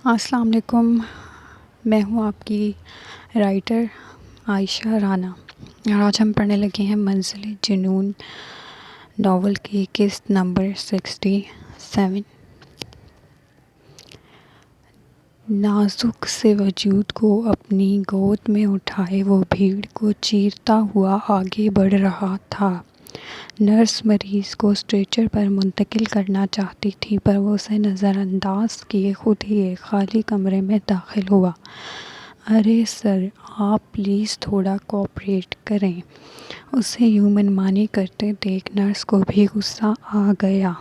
السلام علیکم، میں ہوں آپ کی رائٹر عائشہ رانا، اور آج ہم پڑھنے لگے ہیں منزل جنون ناول کی قسط نمبر 67۔ نازک سے وجود کو اپنی گود میں اٹھائے وہ بھیڑ کو چیرتا ہوا آگے بڑھ رہا تھا۔ نرس مریض کو اسٹریچر پر منتقل کرنا چاہتی تھی، پر وہ اسے نظر انداز کیے خود ہی ایک خالی کمرے میں داخل ہوا۔ ارے سر، آپ پلیز تھوڑا کوآپریٹ کریں۔ اسے یوں منمانی کرتے دیکھ نرس کو بھی غصہ آ گیا۔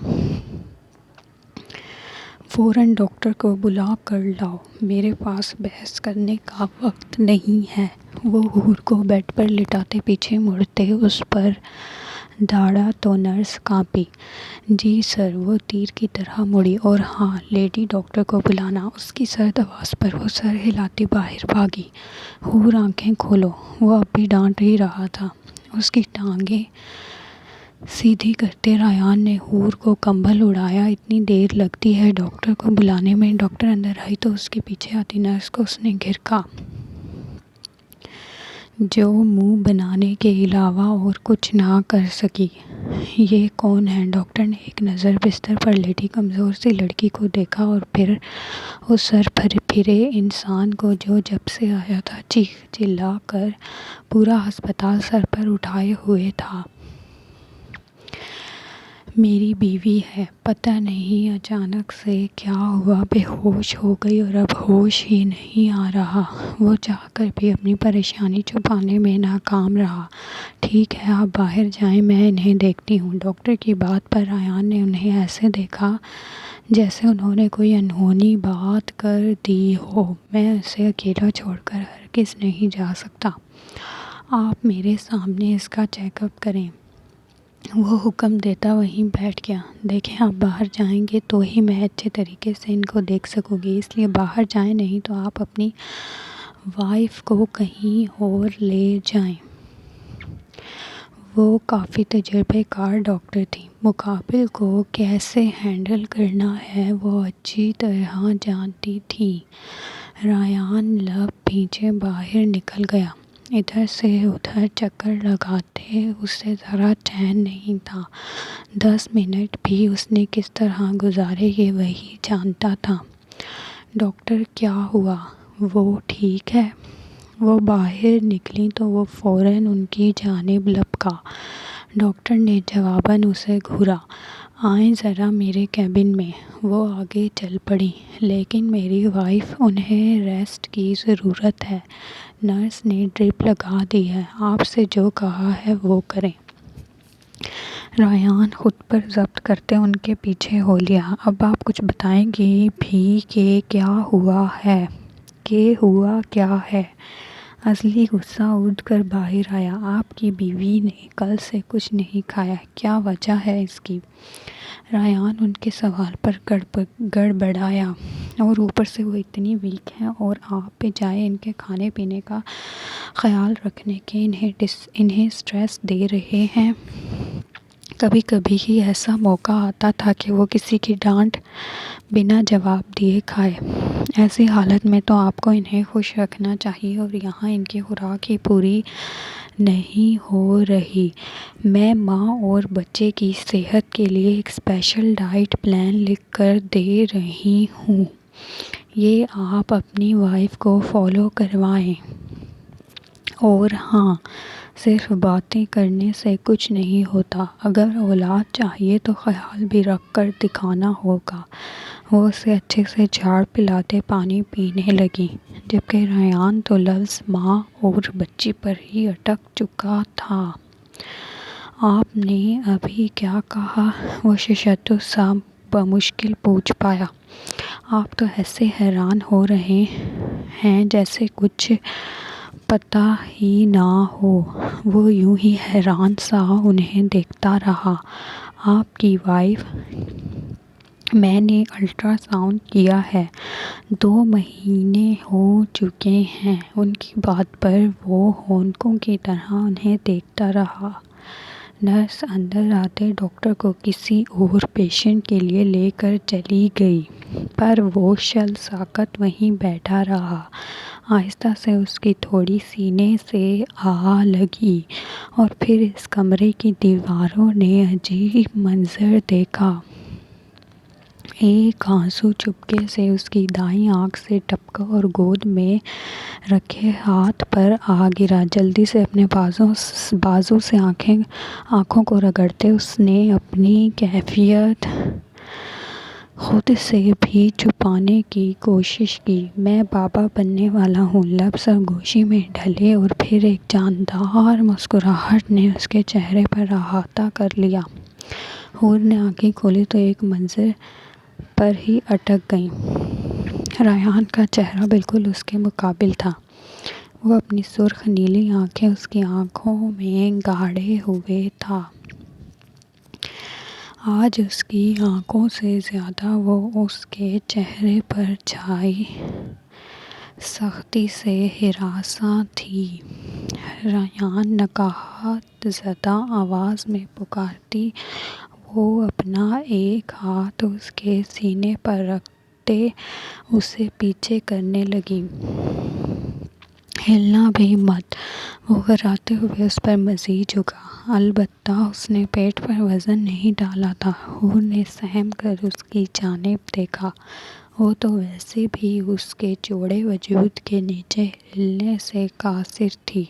فوراً ڈاکٹر کو بلا کر لاؤ، میرے پاس بحث کرنے کا وقت نہیں ہے۔ وہ حور کو بیڈ پر لٹاتے پیچھے مڑتے اس پر دھاڑا تو نرس کانپی۔ جی سر، وہ تیر کی طرح مڑی، اور ہاں، لیڈی ڈاکٹر کو بلانا۔ اس کی سرد آواز پر وہ سر ہلاتی باہر بھاگی۔ حور، آنکھیں کھولو، وہ اب بھی ڈانٹ ہی رہا تھا۔ اس کی ٹانگیں سیدھی کرتے ریان نے حور کو کمبل اڑایا۔ اتنی دیر لگتی ہے ڈاکٹر کو بلانے میں؟ ڈاکٹر اندر آئی تو اس کے پیچھے آتی نرس کو اس نے گھیرا، جو منہ بنانے کے علاوہ اور کچھ نہ کر سکی۔ یہ کون ہے؟ ڈاکٹر نے ایک نظر بستر پر لیٹی کمزور سی لڑکی کو دیکھا اور پھر اس سر پھرے انسان کو جو جب سے آیا تھا چیخ چلا کر پورا ہسپتال سر پر اٹھائے ہوئے تھا۔ میری بیوی ہے، پتہ نہیں اچانک سے کیا ہوا، بے ہوش ہو گئی اور اب ہوش ہی نہیں آ رہا۔ وہ چاہ کر بھی اپنی پریشانی چھپانے میں ناکام رہا۔ ٹھیک ہے، آپ باہر جائیں، میں انہیں دیکھتی ہوں۔ ڈاکٹر کی بات پر ریان نے انہیں ایسے دیکھا جیسے انہوں نے کوئی انہونی بات کر دی ہو۔ میں اسے اکیلا چھوڑ کر ہرگز نہیں جا سکتا۔ آپ میرے سامنے اس کا چیک اپ کریں۔ وہ حکم دیتا وہیں بیٹھ گیا۔ دیکھیں، آپ باہر جائیں گے تو ہی میں اچھے طریقے سے ان کو دیکھ سکوں گی، اس لیے باہر جائیں، نہیں تو آپ اپنی وائف کو کہیں اور لے جائیں۔ وہ کافی تجربے کار ڈاکٹر تھی، مقابل کو کیسے ہینڈل کرنا ہے وہ اچھی طرح جانتی تھی۔ ریان لب بھینچے باہر نکل گیا۔ ادھر سے ادھر چکر لگاتے اسے ذرا چین نہیں تھا۔ 10 منٹ بھی اس نے کس طرح گزارے یہ وہی جانتا تھا۔ ڈاکٹر، کیا ہوا؟ وہ ٹھیک ہے؟ وہ باہر نکلیں تو وہ فوراً ان کی جانب لپکا۔ ڈاکٹر نے جواباً اسے گھورا۔ آئیں ذرا میرے کیبن میں۔ وہ آگے چل پڑیں۔ لیکن میری وائف، انہیں ریسٹ کی ضرورت ہے۔ نرس نے ڈرپ لگا دی ہے، آپ سے جو کہا ہے وہ کریں۔ ریان خود پر ضبط کرتے ان کے پیچھے ہو لیا۔ اب آپ کچھ بتائیں گی بھی کہ کیا ہوا ہے؟ ہوا کیا ہے؟ اصلی غصہ اٹھ کر باہر آیا۔ آپ کی بیوی نے کل سے کچھ نہیں کھایا، کیا وجہ ہے اس کی؟ ریان ان کے سوال پر گڑبڑایا، اور اوپر سے وہ اتنی ویک ہیں، اور آپ بجائے ان کے کھانے پینے کا خیال رکھنے کے انہیں اسٹریس دے رہے ہیں۔ کبھی کبھی ہی ایسا موقع آتا تھا کہ وہ کسی کی ڈانٹ بنا جواب دیے کھائے۔ ایسی حالت میں تو آپ کو انہیں خوش رکھنا چاہیے، اور یہاں ان کی خوراک ہی پوری نہیں ہو رہی۔ میں ماں اور بچے کی صحت کے لیے ایک اسپیشل ڈائٹ پلان لکھ کر دے رہی ہوں، یہ آپ اپنی وائف کو فالو کروائیں۔ اور ہاں، صرف باتیں کرنے سے کچھ نہیں ہوتا، اگر اولاد چاہیے تو خیال بھی رکھ کر دکھانا ہوگا۔ وہ اسے اچھے سے جھاڑ پلاتے پانی پینے لگی، جبکہ ریان تو لفظ ماں اور بچی پر ہی اٹک چکا تھا۔ آپ نے ابھی کیا کہا؟ وہ ششدر سا بمشکل پوچھ پایا۔ آپ تو ایسے حیران ہو رہے ہیں جیسے کچھ پتہ ہی نہ ہو۔ وہ یوں ہی حیران سا انہیں دیکھتا رہا۔ آپ کی وائف؟ میں نے الٹرا ساؤنڈ کیا ہے، 2 مہینے ہو چکے ہیں۔ ان کی بات پر وہ ہونکوں کی طرح انہیں دیکھتا رہا۔ نرس اندر آتے ڈاکٹر کو کسی اور پیشنٹ کے لیے لے کر چلی گئی، پر وہ شل ساکت وہیں بیٹھا رہا۔ آہستہ سے اس کی تھوڑی سینے سے آ لگی اور پھر اس کمرے کی دیواروں نے عجیب منظر دیکھا۔ ایک آنسو چپکے سے اس کی دائیں آنکھ سے ٹپکا اور گود میں رکھے ہاتھ پر آ گرا۔ جلدی سے اپنے بازو سے آنکھوں کو رگڑتے اس نے اپنی کیفیت خود سے بھی چھپانے کی کوشش کی۔ میں بابا بننے والا ہوں، لب سرگوشی میں ڈھلے اور پھر ایک جاندار مسکراہٹ نے اس کے چہرے پر احاطہ کر لیا۔ حور نے آنکھیں کھولیں تو ایک منظر پر ہی اٹک گئیں۔ ریحان کا چہرہ بالکل اس کے مقابل تھا۔ وہ اپنی سرخ نیلی آنکھیں اس کی آنکھوں میں گاڑے ہوئے تھا۔ آج اس کی آنکھوں سے زیادہ وہ اس کے چہرے پر چھائی سختی سے ہراساں تھی۔ ریحان نکہت زدہ آواز میں پکارتی، وہ اپنا ایک ہاتھ اس کے سینے پر رکھتے اسے پیچھے کرنے لگی۔ ہلنا بھی مت۔ وہ غراتے ہوئے اس پر مزید جھکا۔ البتہ اس نے پیٹ پر وزن نہیں ڈالا تھا۔ حور نے سہم کر اس کی جانب دیکھا۔ وہ تو ویسے بھی اس کے چوڑے وجود کے نیچے ہلنے سے قاصر تھی۔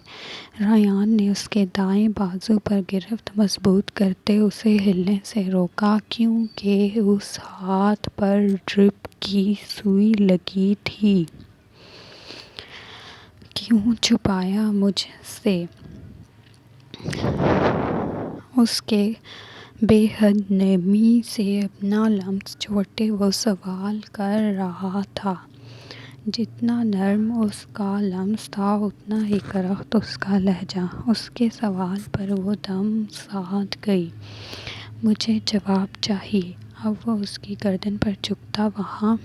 ریحان نے اس کے دائیں بازو پر گرفت مضبوط کرتے اسے ہلنے سے روکا، کیونکہ اس ہاتھ پر ڈرپ کی سوئی لگی تھی۔ کیوں چھپایا مجھ سے؟ اس کے بے حد نرمی سے اپنا لمس چھوڑتے وہ سوال کر رہا تھا۔ جتنا نرم اس کا لمس تھا اتنا ہی کرخت اس کا لہجہ۔ اس کے سوال پر وہ دم ساتھ گئی۔ مجھے جواب چاہیے۔ اب وہ اس کی گردن پر جھکتا وہاں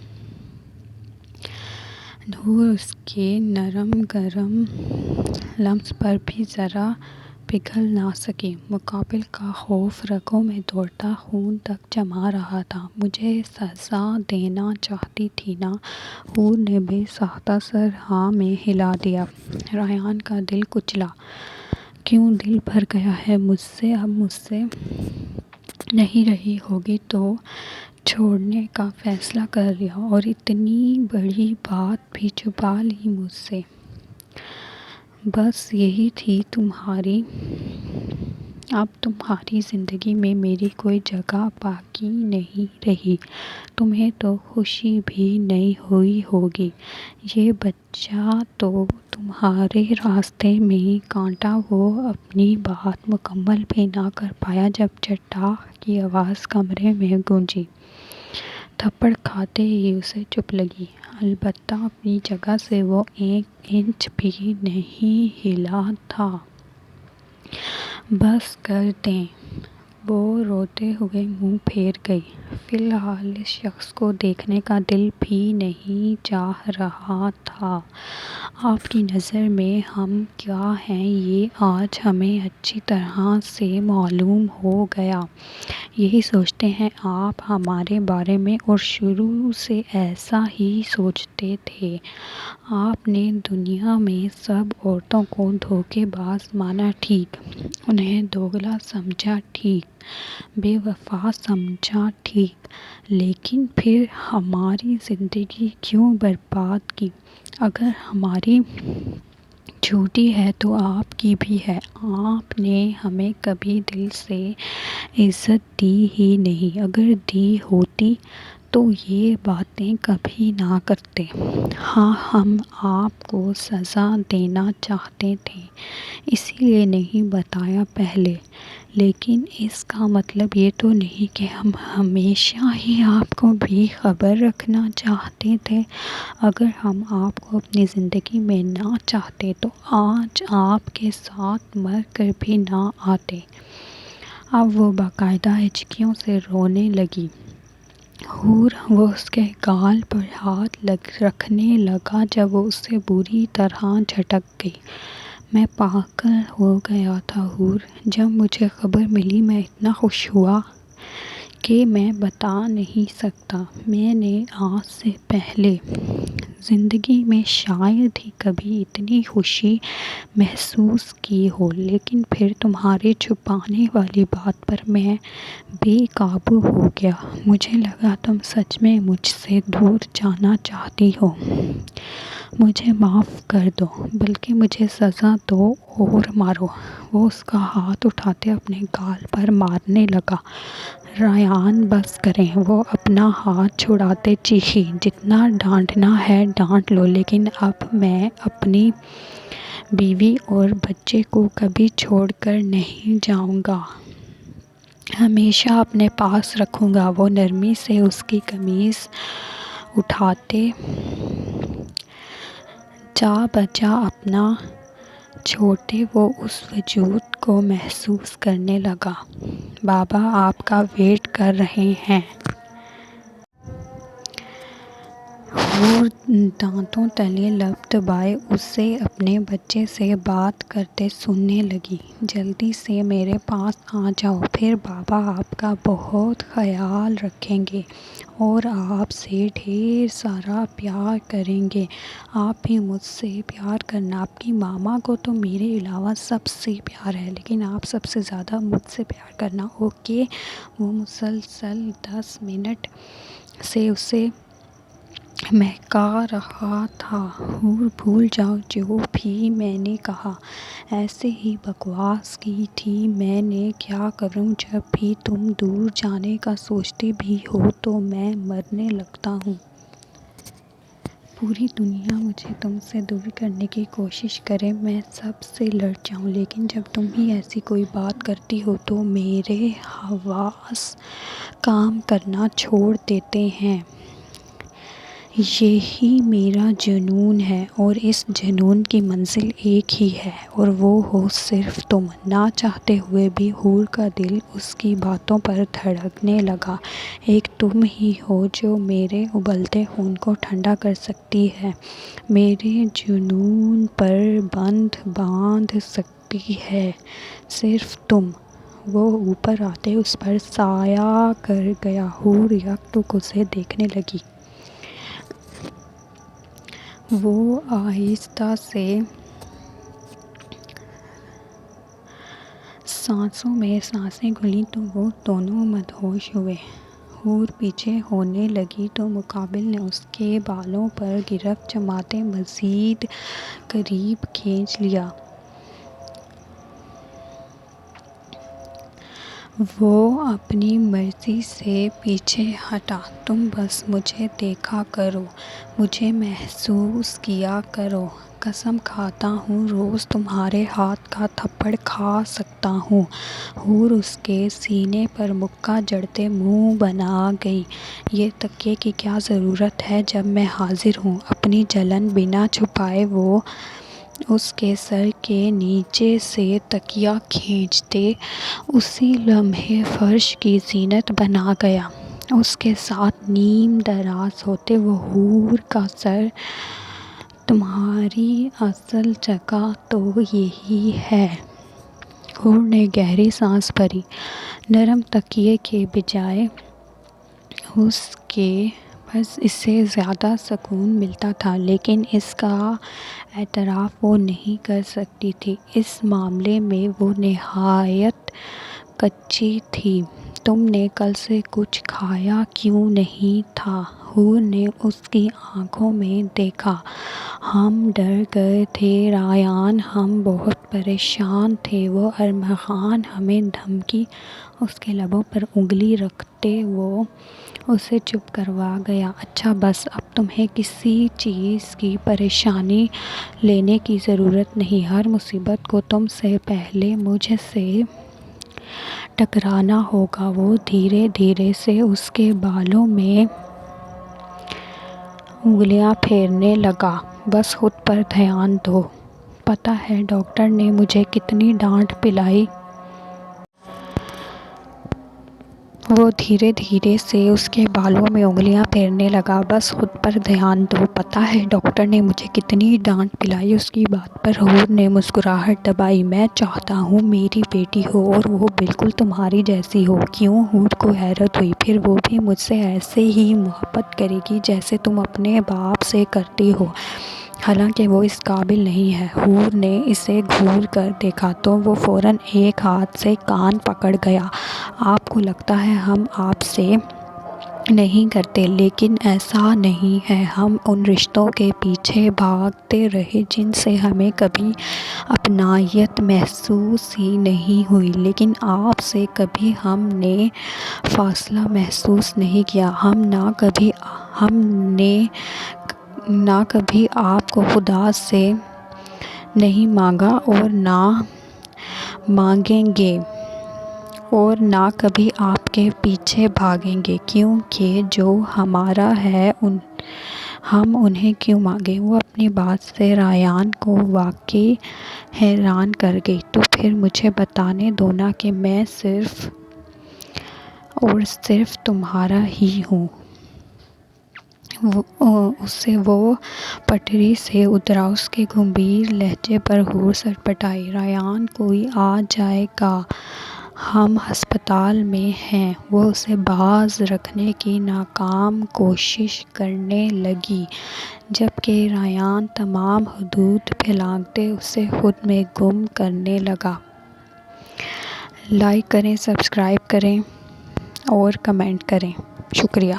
حور اس کے نرم گرم لمس پر بھی ذرا پگھل نہ سکی۔ مقابل کا خوف رگوں میں دوڑتا خون تک جما رہا تھا۔ مجھے سزا دینا چاہتی تھی نا؟ حور نے بے ساختہ سر ہاں میں ہلا دیا۔ ریحان کا دل کچلا۔ کیوں دل بھر گیا ہے مجھ سے؟ اب مجھ سے نہیں رہی ہوگی تو چھوڑنے کا فیصلہ کر لیا اور اتنی بڑی بات بھی چھپا لی مجھ سے۔ بس یہی تھی تمہاری؟ اب تمہاری زندگی میں میری کوئی جگہ باقی نہیں رہی۔ تمہیں تو خوشی بھی نہیں ہوئی ہوگی۔ یہ بچہ تو تمہارے راستے میں کانٹا۔ وہ اپنی بات مکمل بھی نہ کر پایا جب چٹاخ کی آواز کمرے میں گونجی۔ تھپڑ کھاتے ہی اسے چوٹ لگی۔ البتہ اپنی جگہ سے وہ ایک انچ بھی نہیں ہلا تھا۔ بس کر دیں۔ وہ روتے ہوئے منہ پھیر گئی۔ فی الحال اس شخص کو دیکھنے کا دل بھی نہیں چاہ رہا تھا۔ آپ کی نظر میں ہم کیا ہیں یہ آج ہمیں اچھی طرح سے معلوم ہو گیا۔ یہی سوچتے ہیں آپ ہمارے بارے میں اور شروع سے ایسا ہی سوچتے تھے۔ آپ نے دنیا میں سب عورتوں کو دھوکے باز مانا ٹھیک، انہیں دوگلا سمجھا ٹھیک، بے وفا سمجھا ٹھیک، لیکن پھر ہماری زندگی کیوں برباد کی؟ اگر ہماری جھوٹی ہے تو آپ کی بھی ہے۔ آپ نے ہمیں کبھی دل سے عزت دی ہی نہیں۔ اگر دی ہوتی تو یہ باتیں کبھی نہ کرتے۔ ہاں، ہم آپ کو سزا دینا چاہتے تھے، اسی لیے نہیں بتایا پہلے، لیکن اس کا مطلب یہ تو نہیں کہ ہم ہمیشہ ہی آپ کو بے خبر رکھنا چاہتے تھے۔ اگر ہم آپ کو اپنی زندگی میں نہ چاہتے تو آج آپ کے ساتھ مر کر بھی نہ آتے۔ اب وہ باقاعدہ ہچکیوں سے رونے لگی۔ حور وہ اس کے گال پر ہاتھ رکھنے لگا جب وہ اس سے بری طرح جھٹک گئی۔ میں پاگل ہو گیا تھا حور، جب مجھے خبر ملی میں اتنا خوش ہوا کہ میں بتا نہیں سکتا۔ میں نے آج سے پہلے زندگی میں شاید ہی کبھی اتنی خوشی محسوس کی ہو، لیکن پھر تمہارے چھپانے والی بات پر میں بے قابو ہو گیا۔ مجھے لگا تم سچ میں مجھ سے دور جانا چاہتی ہو۔ مجھے معاف کر دو، بلکہ مجھے سزا دو اور مارو۔ وہ اس کا ہاتھ اٹھاتے اپنے گال پر مارنے لگا۔ ریان بس کریں، وہ اپنا ہاتھ چھڑاتے چیخی، جتنا ڈانٹنا ہے ڈانٹ لو، لیکن اب میں اپنی بیوی اور بچے کو کبھی چھوڑ کر نہیں جاؤں گا، ہمیشہ اپنے پاس رکھوں گا۔ وہ نرمی سے اس کی قمیض اٹھاتے جا بجا اپنا چھوٹے وہ اس وجود کو محسوس کرنے لگا۔ بابا آپ کا ویٹ کر رہے ہیں۔ حور دانتوں تلے لب دبائے اسے اپنے بچے سے بات کرتے سننے لگی۔ جلدی سے میرے پاس آ جاؤ، پھر بابا آپ کا بہت خیال رکھیں گے اور آپ سے ڈھیر سارا پیار کریں گے۔ آپ بھی مجھ سے پیار کرنا۔ آپ کی ماما کو تو میرے علاوہ سب سے پیار ہے، لیکن آپ سب سے زیادہ مجھ سے پیار کرنا، اوکے؟ وہ مسلسل 10 منٹ سے اسے مہکا رہا تھا۔ حور بھول جاؤ جو بھی میں نے کہا، ایسے ہی بکواس کی تھی۔ میں نے کیا کروں؟ جب بھی تم دور جانے کا سوچتی بھی ہو تو میں مرنے لگتا ہوں۔ پوری دنیا مجھے تم سے دور کرنے کی کوشش کرے، میں سب سے لڑ جاؤں، لیکن جب تم بھی ایسی کوئی بات کرتی ہو تو میرے حواس کام کرنا چھوڑ دیتے ہیں۔ یہی میرا جنون ہے اور اس جنون کی منزل ایک ہی ہے اور وہ ہو صرف تم۔ نہ چاہتے ہوئے بھی حور کا دل اس کی باتوں پر دھڑکنے لگا۔ ایک تم ہی ہو جو میرے ابلتے خون کو ٹھنڈا کر سکتی ہے، میرے جنون پر بند باندھ سکتی ہے، صرف تم۔ وہ اوپر آتے اس پر سایہ کر گیا۔ حور یکٹک اسے دیکھنے لگی۔ وہ آہستہ سے سانسوں میں سانسیں گھلیں تو وہ دونوں مدہوش ہوئے۔ حور پیچھے ہونے لگی تو مقابل نے اس کے بالوں پر گرفت جماتے مزید قریب کھینچ لیا۔ وہ اپنی مرضی سے پیچھے ہٹا۔ تم بس مجھے دیکھا کرو، مجھے محسوس کیا کرو۔ قسم کھاتا ہوں روز تمہارے ہاتھ کا تھپڑ کھا سکتا ہوں۔ حور اس کے سینے پر مکہ جڑتے منہ بنا گئی۔ یہ تکیے کی کیا ضرورت ہے جب میں حاضر ہوں؟ اپنی جلن بنا چھپائے وہ اس کے سر کے نیچے سے تکیہ کھینچتے اسی لمحے فرش کی زینت بنا گیا۔ اس کے ساتھ نیم دراز ہوتے وہ حور کا سر، تمہاری اصل جگہ تو یہی ہے۔ حور نے گہری سانس بھری۔ نرم تکیے کے بجائے اس سے زیادہ سکون ملتا تھا، لیکن اس کا اعتراف وہ نہیں کر سکتی تھی۔ اس معاملے میں وہ نہایت کچی تھی۔ تم نے کل سے کچھ کھایا کیوں نہیں تھا؟ حور نے اس کی آنکھوں میں دیکھا۔ ہم ڈر گئے تھے ریان، ہم بہت پریشان تھے۔ وہ ارمغان ہمیں دھمکی۔ اس کے لبوں پر انگلی رکھتے وہ اسے چپ کروا گیا۔ اچھا بس، اب تمہیں کسی چیز کی پریشانی لینے کی ضرورت نہیں۔ ہر مصیبت کو تم سے پہلے مجھ سے ٹکرانا ہوگا۔ وہ دھیرے دھیرے سے اس کے بالوں میں انگلیاں پھیرنے لگا۔ بس خود پر دھیان دو۔ پتہ ہے ڈاکٹر نے مجھے کتنی ڈانٹ پلائی؟ وہ دھیرے دھیرے سے اس کے بالوں میں انگلیاں پھیرنے لگا۔ بس خود پر دھیان دو، پتہ ہے ڈاکٹر نے مجھے کتنی ڈانٹ پلائی۔ اس کی بات پر حور نے مسکراہٹ دبائی۔ میں چاہتا ہوں میری بیٹی ہو اور وہ بالکل تمہاری جیسی ہو۔ کیوں؟ حور کو حیرت ہوئی۔ پھر وہ بھی مجھ سے ایسے ہی محبت کرے گی جیسے تم اپنے باپ سے کرتی ہو، حالانکہ وہ اس قابل نہیں ہے۔ حور نے اسے گھور کر دیکھا تو وہ فوراً ایک ہاتھ سے کان پکڑ گیا۔ آپ کو لگتا ہے ہم آپ سے نہیں کرتے، لیکن ایسا نہیں ہے۔ ہم ان رشتوں کے پیچھے بھاگتے رہے جن سے ہمیں کبھی اپنائیت محسوس ہی نہیں ہوئی، لیکن آپ سے کبھی ہم نے فاصلہ محسوس نہیں کیا۔ ہم نے نہ کبھی آپ کو خدا سے نہیں مانگا اور نہ مانگیں گے، اور نہ کبھی آپ کے پیچھے بھاگیں گے، کیونکہ جو ہمارا ہے ہم انہیں کیوں مانگیں؟ وہ اپنی بات سے ریان کو واقعی حیران کر گئی۔ تو پھر مجھے بتانے دو نا کہ میں صرف اور صرف تمہارا ہی ہوں۔ اسے وہ پٹری سے اترا۔ اس کے گمبھیر لہجے پر حور سٹپٹائی۔ ریان کوئی آ جائے گا، ہم ہسپتال میں ہیں۔ وہ اسے باز رکھنے کی ناکام کوشش کرنے لگی، جبکہ ریان تمام حدود پھیلاتے اسے خود میں گم کرنے لگا۔ لائک کریں، سبسکرائب کریں اور کمنٹ کریں۔ شکریہ۔